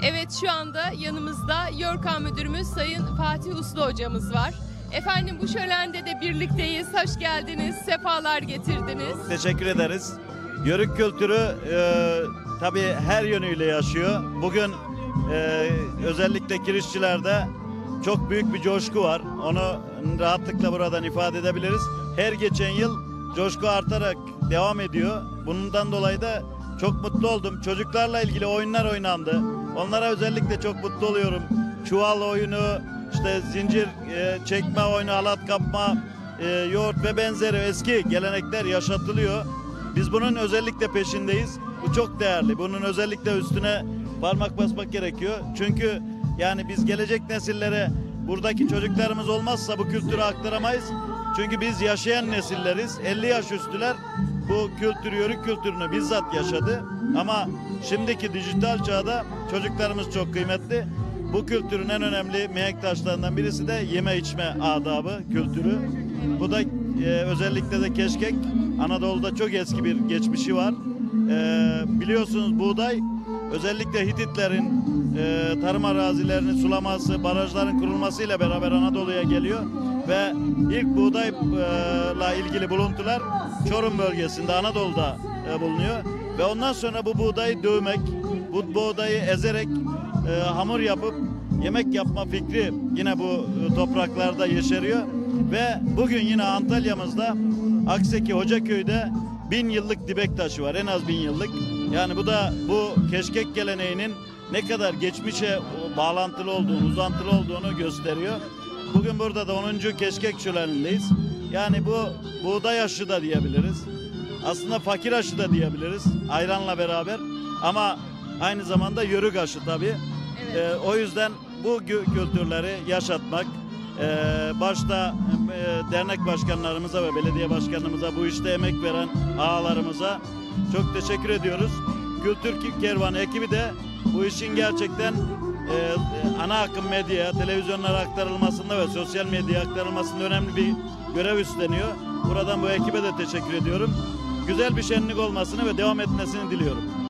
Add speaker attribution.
Speaker 1: Evet, şu anda yanımızda YÖRKAM Müdürümüz Sayın Fatih Uslu hocamız var. Efendim, bu şölende de birlikteyiz. Hoş geldiniz, sefalar getirdiniz.
Speaker 2: Teşekkür ederiz. Yörük kültürü tabii her yönüyle yaşıyor. Bugün özellikle kirişçilerde çok büyük bir coşku var. Onu rahatlıkla buradan ifade edebiliriz. Her geçen yıl coşku artarak devam ediyor. Bundan dolayı da çok mutlu oldum. Çocuklarla ilgili oyunlar oynandı. Onlara özellikle çok mutlu oluyorum. Çuval oyunu, işte zincir çekme oyunu, halat kapma, yoğurt ve benzeri eski gelenekler yaşatılıyor. Biz bunun özellikle peşindeyiz. Bu çok değerli. Bunun özellikle üstüne parmak basmak gerekiyor. Çünkü yani biz gelecek nesillere buradaki çocuklarımız olmazsa bu kültürü aktaramayız. Çünkü biz yaşayan nesilleriz. 50 yaş üstüler bu kültürü, yörük kültürünü bizzat yaşadı. Ama şimdiki dijital çağda çocuklarımız çok kıymetli. Bu kültürün en önemli mihenk taşlarından birisi de yeme içme adabı, kültürü. Bu da özellikle de keşkek. Anadolu'da çok eski bir geçmişi var. Biliyorsunuz buğday özellikle Hititlerin tarım arazilerini sulaması, barajların kurulmasıyla beraber Anadolu'ya geliyor. Ve ilk buğdayla ilgili buluntular Çorum bölgesinde, Anadolu'da bulunuyor. Ve ondan sonra bu buğdayı dövmek, bu buğdayı ezerek hamur yapıp yemek yapma fikri yine bu topraklarda yeşeriyor. Ve bugün yine Antalya'mızda Akseki Hocaköy'de 1000 yıllık dibek taşı var. En az 1000 yıllık. Yani bu da bu keşkek geleneğinin ne kadar geçmişe bağlantılı olduğunu, uzantılı olduğunu gösteriyor. Bugün burada da 10. keşkek şölenindeyiz. Yani bu buğday aşı da diyebiliriz. Aslında fakir aşı da diyebiliriz. Ayranla beraber. Ama aynı zamanda yörük aşı tabii.
Speaker 1: Evet.
Speaker 2: O yüzden bu kültürleri yaşatmak, başta dernek başkanlarımıza ve belediye başkanımıza, bu işte emek veren ağalarımıza çok teşekkür ediyoruz. Kültür Kervanı ekibi de bu işin gerçekten ana akım medyaya, televizyonlara aktarılmasında ve sosyal medyaya aktarılmasında önemli bir görev üstleniyor. Buradan bu ekibe de teşekkür ediyorum. Güzel bir şenlik olmasını ve devam etmesini diliyorum.